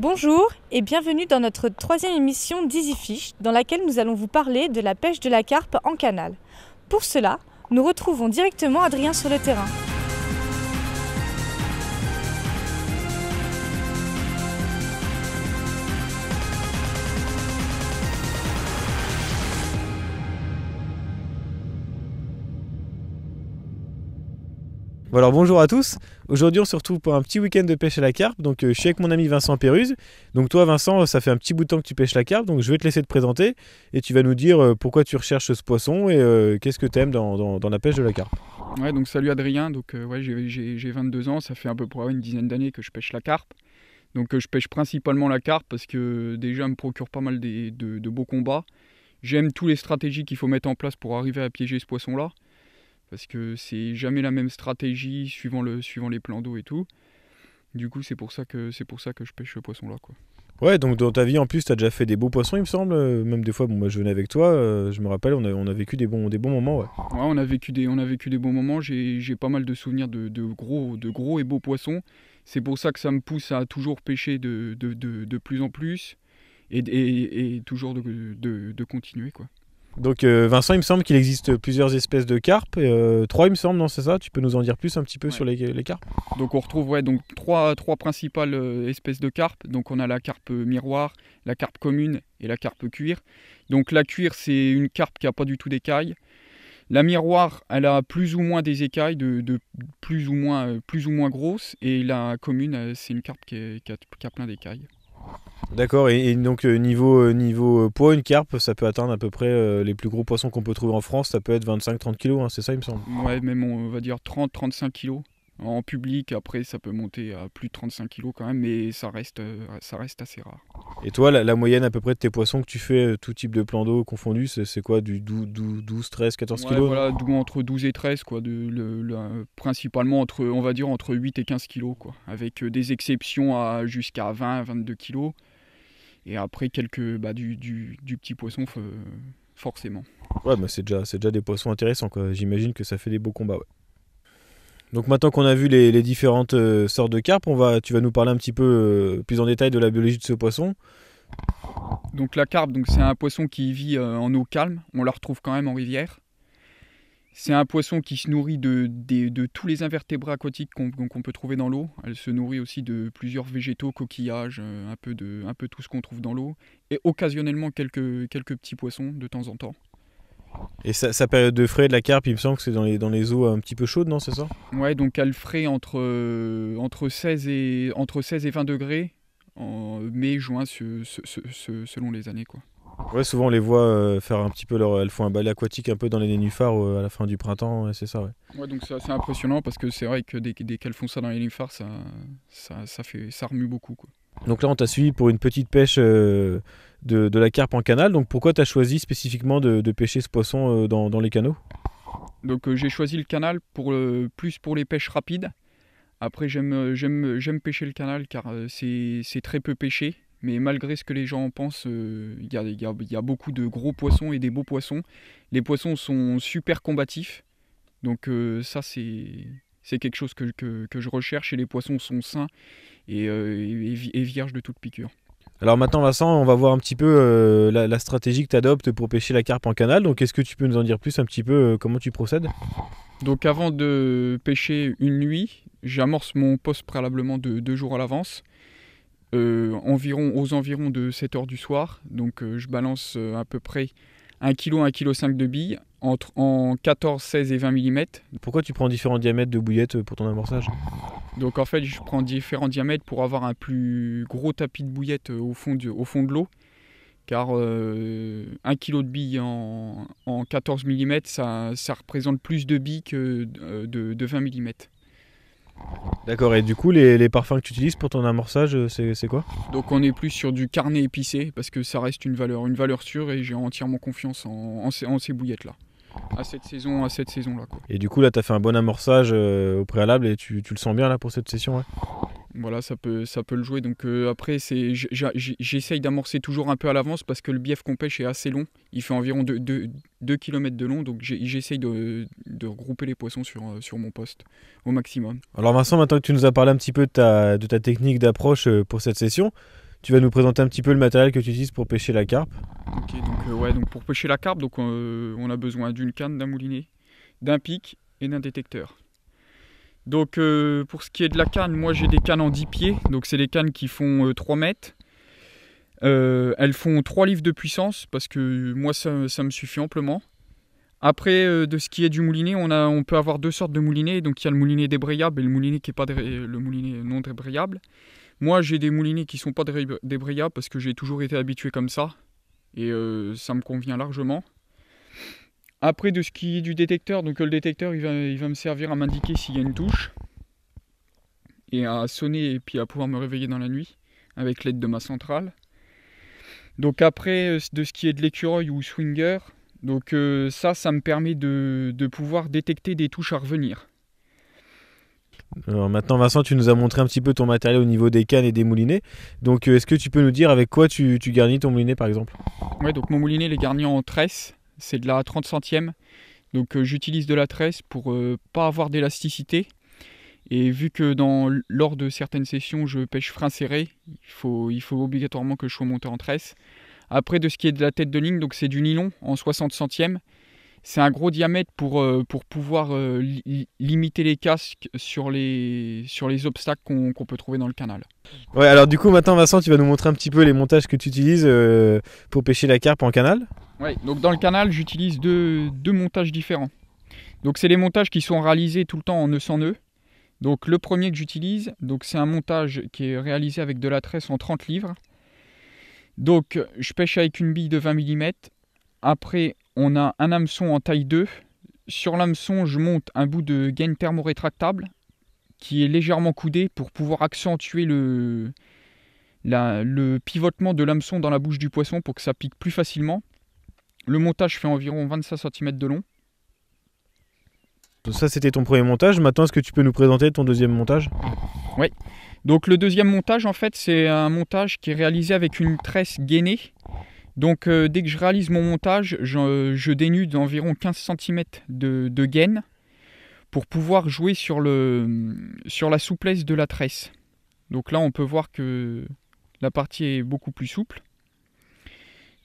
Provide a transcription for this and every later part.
Bonjour et bienvenue dans notre troisième émission d'Easy Fish, dans laquelle nous allons vous parler de la pêche de la carpe en canal. Pour cela, nous retrouvons directement Adrien sur le terrain. Bon alors bonjour à tous, aujourd'hui on se retrouve pour un petit week-end de pêche à la carpe, donc je suis avec mon ami Vincent Péruse. Donc toi Vincent, ça fait un petit bout de temps que tu pêches la carpe, donc je vais te laisser te présenter et tu vas nous dire pourquoi tu recherches ce poisson et qu'est-ce que tu aimes dans la pêche de la carpe. Ouais, donc salut Adrien, donc j'ai 22 ans, ça fait à peu près une dizaine d'années que je pêche la carpe. Donc je pêche principalement la carpe parce que déjà elle me procure pas mal de beaux combats. J'aime toutes les stratégies qu'il faut mettre en place pour arriver à piéger ce poisson-là. Parce que c'est jamais la même stratégie suivant les plans d'eau et tout. Du coup c'est pour ça que je pêche ce poisson-là, quoi. Ouais, donc dans ta vie en plus tu as déjà fait des beaux poissons il me semble, même des fois moi je venais avec toi, je me rappelle on a vécu des bons moments. Ouais, Ouais, on a vécu des bons moments, j'ai pas mal de souvenirs de gros et beaux poissons. C'est pour ça que ça me pousse à toujours pêcher de plus en plus et toujours de continuer, quoi. Donc Vincent il me semble qu'il existe plusieurs espèces de carpes, 3 il me semble, non c'est ça? Tu peux nous en dire plus un petit peu Ouais. sur les carpes? Donc on retrouve donc trois principales espèces de carpes. Donc on a la carpe miroir, la carpe commune et la carpe cuir. Donc la cuir c'est une carpe qui n'a pas du tout d'écailles. La miroir elle a plus ou moins des écailles de plus ou moins grosses. Et la commune c'est une carpe qui a plein d'écailles. D'accord, et donc niveau poids, une carpe, ça peut atteindre à peu près les plus gros poissons qu'on peut trouver en France, ça peut être 25-30 kilos, hein, c'est ça il me semble. Ouais, même on va dire 30-35 kilos. En public, après ça peut monter à plus de 35 kilos quand même, mais ça reste assez rare. Et toi, la moyenne à peu près de tes poissons que tu fais, tout type de plan d'eau confondu, c'est quoi, du 12, 13, 14 Ouais, kilos? voilà, entre 12 et 13, quoi, principalement on va dire entre 8 et 15 kilos, quoi, avec des exceptions jusqu'à 20-22 kilos, et après du petit poisson, forcément. Ouais, bah c'est déjà des poissons intéressants, quoi. J'imagine que ça fait des beaux combats, ouais. Donc maintenant qu'on a vu les différentes sortes de carpes, tu vas nous parler un petit peu plus en détail de la biologie de ce poisson. Donc la carpe, c'est un poisson qui vit en eau calme, on la retrouve quand même en rivière. C'est un poisson qui se nourrit de tous les invertébrés aquatiques qu'on peut trouver dans l'eau. Elle se nourrit aussi de plusieurs végétaux, coquillages, un peu tout ce qu'on trouve dans l'eau. Et occasionnellement quelques petits poissons de temps en temps. Et sa période de frais de la carpe, il me semble que c'est dans les eaux un petit peu chaudes, non, c'est ça? Ouais, donc elle ferait entre 16 et 20 degrés en mai, juin, selon les années, quoi. Ouais, souvent on les voit faire un petit peu elles font un balai aquatique un peu dans les nénuphars à la fin du printemps, ouais, c'est ça, ouais. Ouais, donc c'est assez impressionnant parce que c'est vrai que dès qu'elles font ça dans les nénuphars, ça remue beaucoup, quoi. Donc là on t'a suivi pour une petite pêche de la carpe en canal, donc pourquoi tu as choisi spécifiquement de pêcher ce poisson dans les canaux? Donc j'ai choisi le canal plus pour les pêches rapides. Après j'aime pêcher le canal car c'est très peu pêché. Mais malgré ce que les gens en pensent, il y a beaucoup de gros poissons et des beaux poissons. Les poissons sont super combatifs. Donc ça c'est quelque chose que je recherche. Et les poissons sont sains et vierges de toute piqûre. Alors maintenant Vincent, on va voir un petit peu la stratégie que tu adoptes pour pêcher la carpe en canal. Donc est-ce que tu peux nous en dire plus un petit peu comment tu procèdes? Donc avant de pêcher une nuit, j'amorce mon poste préalablement de 2 jours à l'avance. Aux environs de 7 heures du soir. Donc je balance à peu près 1 kg, 1,5 kg de billes en 14, 16 et 20 mm. Pourquoi tu prends différents diamètres de bouillettes pour ton amorçage? Donc en fait je prends différents diamètres pour avoir un plus gros tapis de bouillettes au fond de l'eau. Car 1 kg de billes en 14 mm, ça représente plus de billes que de 20 mm. D'accord, et du coup les parfums que tu utilises pour ton amorçage, c'est quoi? Donc on est plus sur du carnet épicé parce que ça reste une valeur sûre et j'ai entièrement confiance en ces bouillettes là. À cette saison là, quoi. Et du coup là tu as fait un bon amorçage au préalable et tu le sens bien là pour cette session, ouais? Voilà, ça peut le jouer. Donc après j'essaye d'amorcer toujours un peu à l'avance parce que le bief qu'on pêche est assez long. Il fait environ 2 km de long, donc j'essaye de regrouper les poissons sur mon poste au maximum. Alors Vincent, maintenant que tu nous as parlé un petit peu de ta technique d'approche pour cette session, Tu vas nous présenter un petit peu le matériel que tu utilises pour pêcher la carpe. Ok, donc pour pêcher la carpe, donc, on a besoin d'une canne, d'un moulinet, d'un pic et d'un détecteur. Donc pour ce qui est de la canne, moi j'ai des cannes en 10 pieds, donc c'est des cannes qui font 3 mètres. Elles font 3 livres de puissance parce que moi ça me suffit amplement. Après, de ce qui est du moulinet, on peut avoir deux sortes de moulinets. Donc il y a le moulinet débrayable et le moulinet qui est pas le moulinet non débrayable. Moi j'ai des moulinets qui sont pas débrayables parce que j'ai toujours été habitué comme ça. Et ça me convient largement. Après, de ce qui est du détecteur, donc le détecteur il va me servir à m'indiquer s'il y a une touche. Et à sonner et puis à pouvoir me réveiller dans la nuit avec l'aide de ma centrale. Donc après, de ce qui est de l'écureuil ou swinger, donc ça me permet de pouvoir détecter des touches à revenir. Alors maintenant Vincent, tu nous as montré un petit peu ton matériel au niveau des cannes et des moulinets. Donc est-ce que tu peux nous dire avec quoi tu garnis ton moulinet par exemple? Ouais, donc mon moulinet il est garni en tresse, c'est de la 30 centième. Donc j'utilise de la tresse pour pas avoir d'élasticité. Et vu que lors de certaines sessions je pêche frein serré, il faut obligatoirement que je sois monté en tresse. Après, de ce qui est de la tête de ligne, donc c'est du nylon en 60 centièmes. C'est un gros diamètre pour pouvoir limiter les casques sur les obstacles qu'on peut trouver dans le canal. Ouais, alors du coup maintenant Vincent, tu vas nous montrer un petit peu les montages que tu utilises pour pêcher la carpe en canal. Ouais, donc dans le canal, j'utilise deux montages différents. Donc c'est les montages qui sont réalisés tout le temps en nœud sans nœud. Donc le premier que j'utilise, donc c'est un montage qui est réalisé avec de la tresse en 30 livres. Donc je pêche avec une bille de 20 mm. Après, on a un hameçon en taille 2. Sur l'hameçon, je monte un bout de gaine thermorétractable qui est légèrement coudé pour pouvoir accentuer le pivotement de l'hameçon dans la bouche du poisson pour que ça pique plus facilement. Le montage fait environ 25 cm de long. Ça c'était ton premier montage. Maintenant est-ce que tu peux nous présenter ton deuxième montage? Oui. Donc le deuxième montage en fait c'est un montage qui est réalisé avec une tresse gainée. Donc dès que je réalise mon montage, je dénude environ 15 cm de gaine pour pouvoir jouer sur la souplesse de la tresse. Donc là on peut voir que la partie est beaucoup plus souple.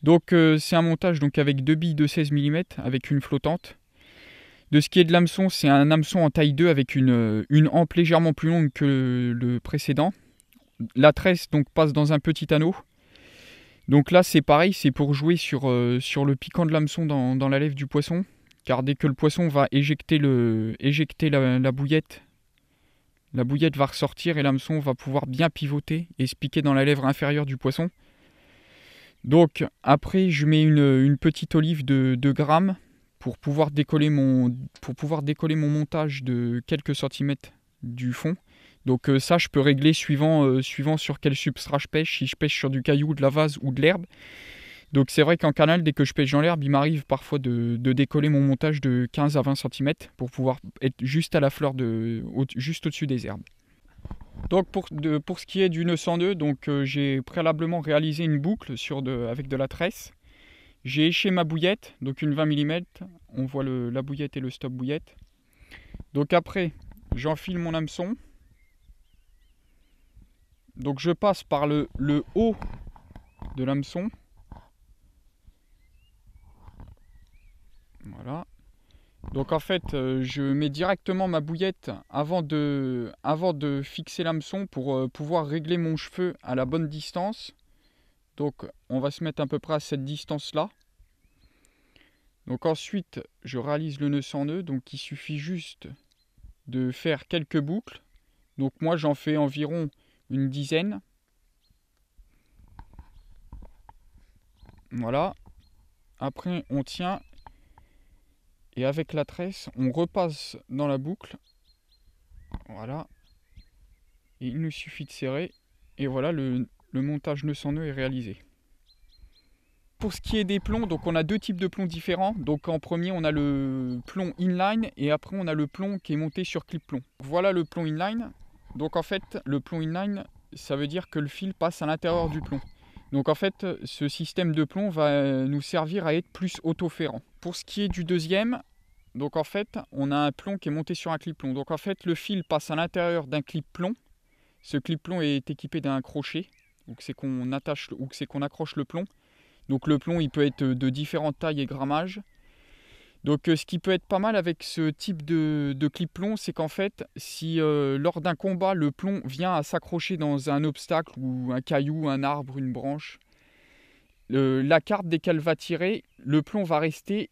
Donc c'est un montage donc, avec deux billes de 16 mm avec une flottante. De ce qui est de l'hameçon, c'est un hameçon en taille 2 avec une hampe légèrement plus longue que le précédent. La tresse donc, passe dans un petit anneau. Donc là c'est pareil, c'est pour jouer sur le piquant de l'hameçon dans la lèvre du poisson. Car dès que le poisson va éjecter la bouillette, la bouillette va ressortir et l'hameçon va pouvoir bien pivoter et se piquer dans la lèvre inférieure du poisson. Donc après je mets une petite olive de 2 grammes pour pouvoir décoller mon montage de quelques centimètres du fond. Donc ça je peux régler suivant sur quel substrat je pêche, si je pêche sur du caillou, de la vase ou de l'herbe. Donc c'est vrai qu'en canal, dès que je pêche dans l'herbe, il m'arrive parfois de décoller mon montage de 15 à 20 cm pour pouvoir être juste à la fleur juste au-dessus des herbes. Donc pour ce qui est du nœud sans nœud, donc j'ai préalablement réalisé une boucle avec de la tresse. J'ai éché ma bouillette, donc une 20 mm, on voit la bouillette et le stop bouillette. Donc après, j'enfile mon hameçon. Donc je passe par le haut de l'hameçon. Voilà. Donc en fait, je mets directement ma bouillette avant de fixer l'hameçon pour pouvoir régler mon cheveu à la bonne distance. Donc on va se mettre à peu près à cette distance-là. Donc ensuite, je réalise le nœud sans nœud. Donc il suffit juste de faire quelques boucles. Donc moi j'en fais environ une dizaine. Voilà. Après on tient. Et avec la tresse, on repasse dans la boucle. Voilà. Et il nous suffit de serrer. Et voilà, le montage nœud sans nœud est réalisé. Pour ce qui est des plombs, donc on a deux types de plombs différents. Donc en premier, on a le plomb inline et après on a le plomb qui est monté sur clip plomb. Voilà le plomb inline. Donc en fait, le plomb inline, ça veut dire que le fil passe à l'intérieur du plomb. Donc en fait, ce système de plomb va nous servir à être plus autoférant. Pour ce qui est du deuxième, donc en fait, on a un plomb qui est monté sur un clip plomb. Donc en fait, le fil passe à l'intérieur d'un clip plomb. Ce clip plomb est équipé d'un crochet ou que c'est qu'on attache ou que c'est qu'on accroche le plomb. Donc le plomb il peut être de différentes tailles et grammages. Donc ce qui peut être pas mal avec ce type de clip plomb, c'est qu'en fait si lors d'un combat le plomb vient à s'accrocher dans un obstacle ou un caillou, un arbre, une branche, la carpe dès qu'elle va tirer, le plomb va rester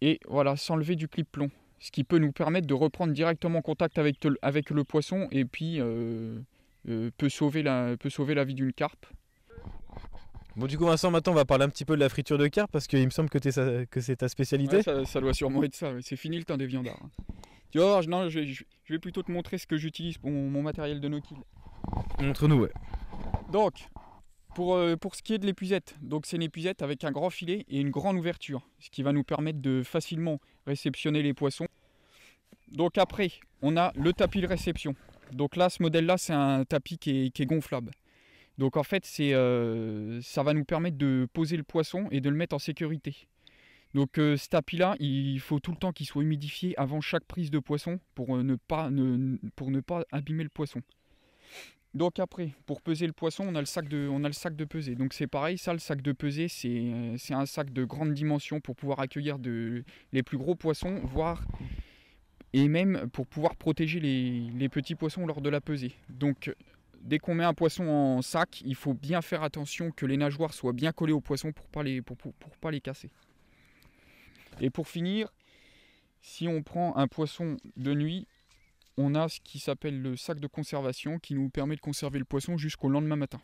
et voilà, s'enlever du clip plomb. Ce qui peut nous permettre de reprendre directement contact avec le poisson et puis peut sauver la vie d'une carpe. Bon, du coup, Vincent, maintenant on va parler un petit peu de la friture de carpe parce qu'il me semble que c'est ta spécialité. Ouais, ça doit sûrement être ça, ouais. C'est fini le temps des viandards. Tu vas voir, non, je vais plutôt te montrer ce que j'utilise pour mon matériel de no-kill. Montre-nous, ouais. Donc, pour ce qui est de l'épuisette, donc c'est une épuisette avec un grand filet et une grande ouverture, ce qui va nous permettre de facilement réceptionner les poissons. Donc après, on a le tapis de réception. Donc là, ce modèle-là, c'est un tapis qui est gonflable. Donc en fait, ça va nous permettre de poser le poisson et de le mettre en sécurité. Donc ce tapis-là, il faut tout le temps qu'il soit humidifié avant chaque prise de poisson pour ne pas abîmer le poisson. Donc après, pour peser le poisson, on a le sac de pesée. Donc c'est pareil, ça, le sac de pesée, c'est un sac de grande dimension pour pouvoir accueillir les plus gros poissons, voire et même pour pouvoir protéger les petits poissons lors de la pesée. Donc dès qu'on met un poisson en sac, il faut bien faire attention que les nageoires soient bien collées au poisson pour pas les casser. Et pour finir, si on prend un poisson de nuit, on a ce qui s'appelle le sac de conservation qui nous permet de conserver le poisson jusqu'au lendemain matin.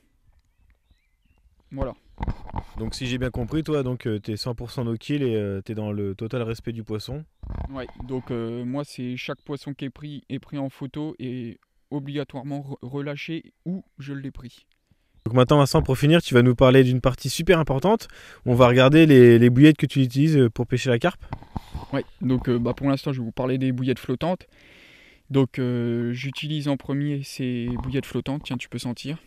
Voilà. Donc si j'ai bien compris, toi, tu es 100% no-kill et tu es dans le total respect du poisson. Ouais, donc moi, c'est chaque poisson qui est pris en photo et obligatoirement relâché où je l'ai pris. Donc maintenant, Vincent, pour finir, tu vas nous parler d'une partie super importante. On va regarder les bouillettes que tu utilises pour pêcher la carpe. Ouais, donc pour l'instant, je vais vous parler des bouillettes flottantes. Donc j'utilise en premier ces bouillettes flottantes, tiens, tu peux sentir.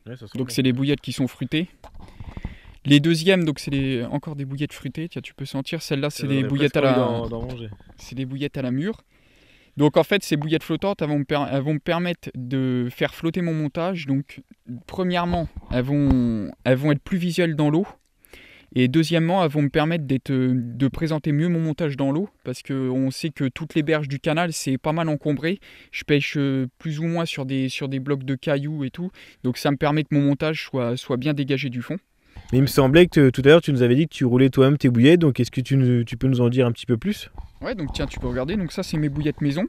Ouais, ça sent donc bon. c'est des bouillettes qui sont fruitées. Les deuxièmes, donc c'est encore des bouillettes fruitées, tiens, tu peux sentir. Celles-là, c'est des bouillettes c'est des bouillettes à la mûre. Donc en fait, ces bouillettes flottantes, elles vont me permettre de faire flotter mon montage. Donc premièrement, elles vont être plus visuelles dans l'eau. Et deuxièmement, elles vont me permettre de présenter mieux mon montage dans l'eau. Parce qu'on sait que toutes les berges du canal, c'est pas mal encombré. Je pêche plus ou moins sur des blocs de cailloux et tout. Donc ça me permet que mon montage soit bien dégagé du fond. Mais il me semblait que tout à l'heure, tu nous avais dit que tu roulais toi-même tes bouillettes. Donc est-ce que tu peux nous en dire un petit peu plus ? Ouais, donc tiens, tu peux regarder. Donc ça, c'est mes bouillettes maison.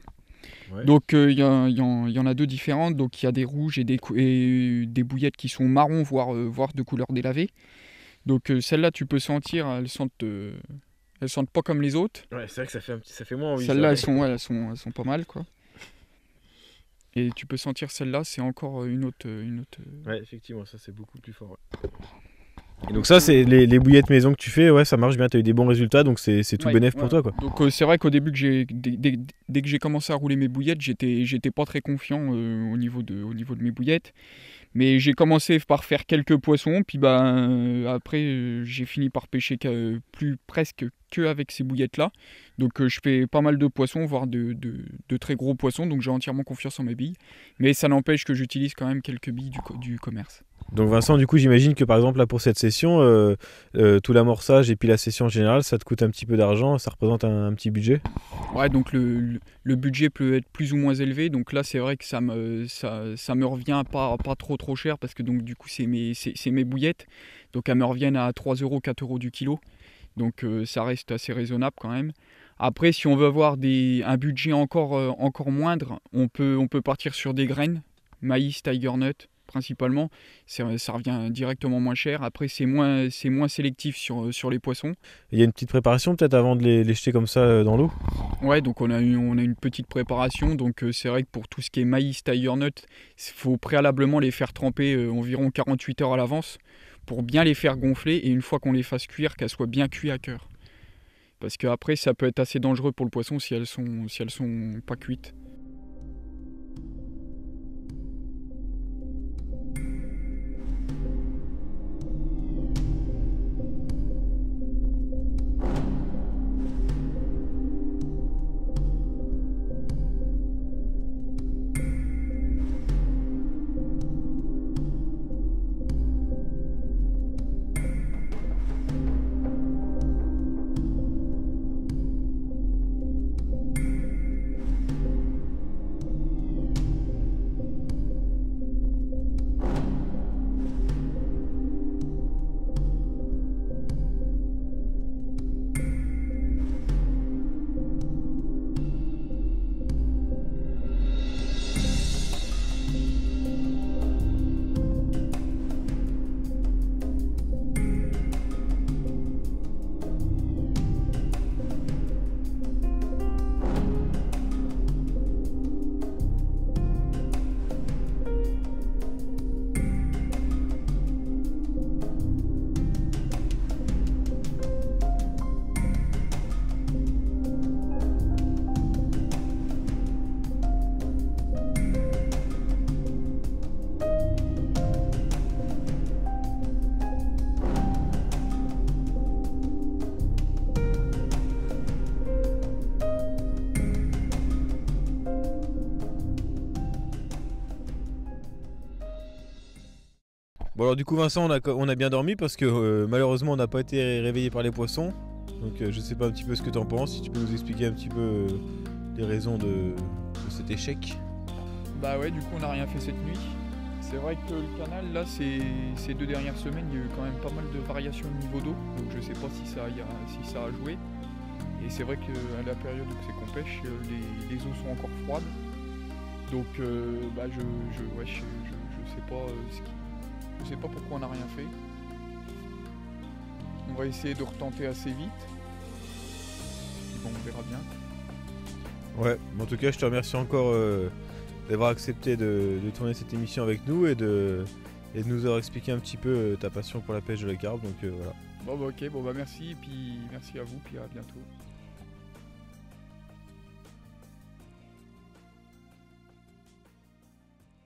Ouais. Donc il y en a deux différentes. Donc il y a des rouges et des bouillettes qui sont marron, voire de couleur délavée. Donc celles-là, tu peux sentir, elles sentent pas comme les autres. Ouais, c'est vrai que ça fait moins envie. Celles-là, elles sont pas mal, quoi. Et tu peux sentir celle-là, c'est encore une autre. Ouais, effectivement, ça c'est beaucoup plus fort. Ouais. Et donc ça, c'est les bouillettes maison que tu fais, ouais, ça marche bien, tu as eu des bons résultats, donc c'est tout bénef pour toi, quoi. Donc c'est vrai qu'au début, dès que j'ai commencé à rouler mes bouillettes, j'étais pas très confiant au niveau de mes bouillettes. Mais j'ai commencé par faire quelques poissons, puis après j'ai fini par pêcher presque que avec ces bouillettes-là. Donc je fais pas mal de poissons, voire de très gros poissons, donc j'ai entièrement confiance en mes billes. Mais ça n'empêche que j'utilise quand même quelques billes du commerce. Donc Vincent, du coup j'imagine que par exemple là pour cette session, tout l'amorçage et puis la session en général, ça te coûte un petit peu d'argent, ça représente un petit budget. Ouais, donc le budget peut être plus ou moins élevé, donc là c'est vrai que ça me revient pas trop cher, parce que donc du coup c'est mes bouillettes, donc elles me reviennent à 3 €, 4 € du kilo, donc ça reste assez raisonnable quand même. Après, si on veut avoir un budget encore moindre, on peut partir sur des graines, maïs, tiger nut principalement, ça revient directement moins cher. Après, c'est moins sélectif sur les poissons. Il y a une petite préparation peut-être avant de les jeter comme ça dans l'eau. Ouais, donc on a une petite préparation. Donc c'est vrai que pour tout ce qui est maïs, tiger nut, il faut préalablement les faire tremper environ 48 heures à l'avance pour bien les faire gonfler, et une fois qu'on les fasse cuire, qu'elles soient bien cuites à cœur. Parce qu'après, ça peut être assez dangereux pour le poisson si elles sont pas cuites. Bon alors du coup Vincent, on a bien dormi parce que malheureusement on n'a pas été réveillé par les poissons. Donc je sais pas un petit peu ce que tu en penses, si tu peux nous expliquer un petit peu les raisons de cet échec. Bah ouais, du coup on n'a rien fait cette nuit. C'est vrai que le canal, là, ces 2 dernières semaines, il y a eu quand même pas mal de variations de niveau d'eau. Donc je sais pas si ça a joué. Et c'est vrai qu'à la période où c'est qu'on pêche, les eaux sont encore froides. Donc bah je sais pas pourquoi on n'a rien fait. On va essayer de retenter assez vite. Et bon, on verra bien. Ouais, en tout cas je te remercie encore d'avoir accepté de tourner cette émission avec nous et de nous avoir expliqué un petit peu ta passion pour la pêche de la carpe, donc voilà. Bon bah ok, bon bah merci, et puis merci à vous, puis à bientôt.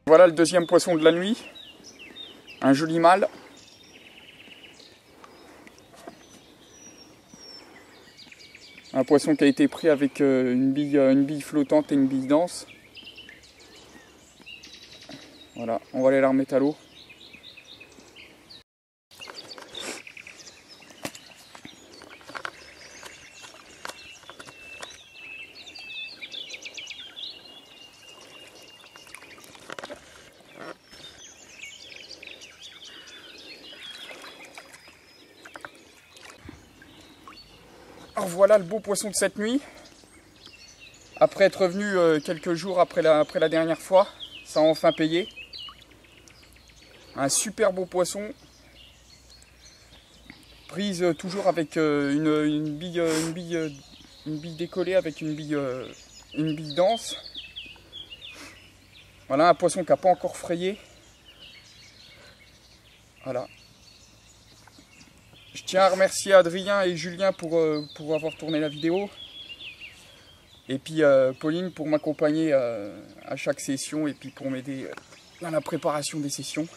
Voilà le deuxième poisson de la nuit, un joli mâle. Un poisson qui a été pris avec une bille flottante et une bille dense. Voilà, on va aller la remettre à l'eau. Alors voilà le beau poisson de cette nuit. Après être revenu quelques jours après la dernière fois, ça a enfin payé. Un super beau poisson. Prise toujours avec une bille décollée avec une bille dense. Voilà un poisson qui n'a pas encore frayé. Voilà. Je tiens à remercier Adrien et Julien pour avoir tourné la vidéo. Et puis Pauline pour m'accompagner à chaque session et puis pour m'aider dans la préparation des sessions.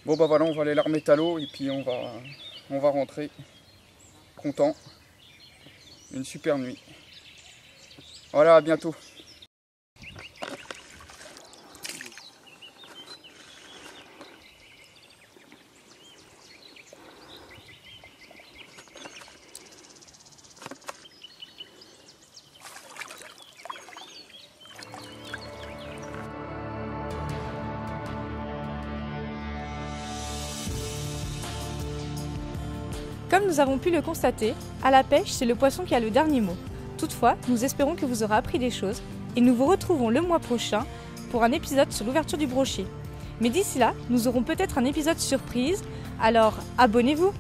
Bon bah voilà, on va aller la remettre à l'eau et puis on va rentrer content. Une super nuit. Voilà, à bientôt. Comme nous avons pu le constater, à la pêche, c'est le poisson qui a le dernier mot. Toutefois, nous espérons que vous aurez appris des choses et nous vous retrouvons le mois prochain pour un épisode sur l'ouverture du brochet. Mais d'ici là, nous aurons peut-être un épisode surprise, alors abonnez-vous!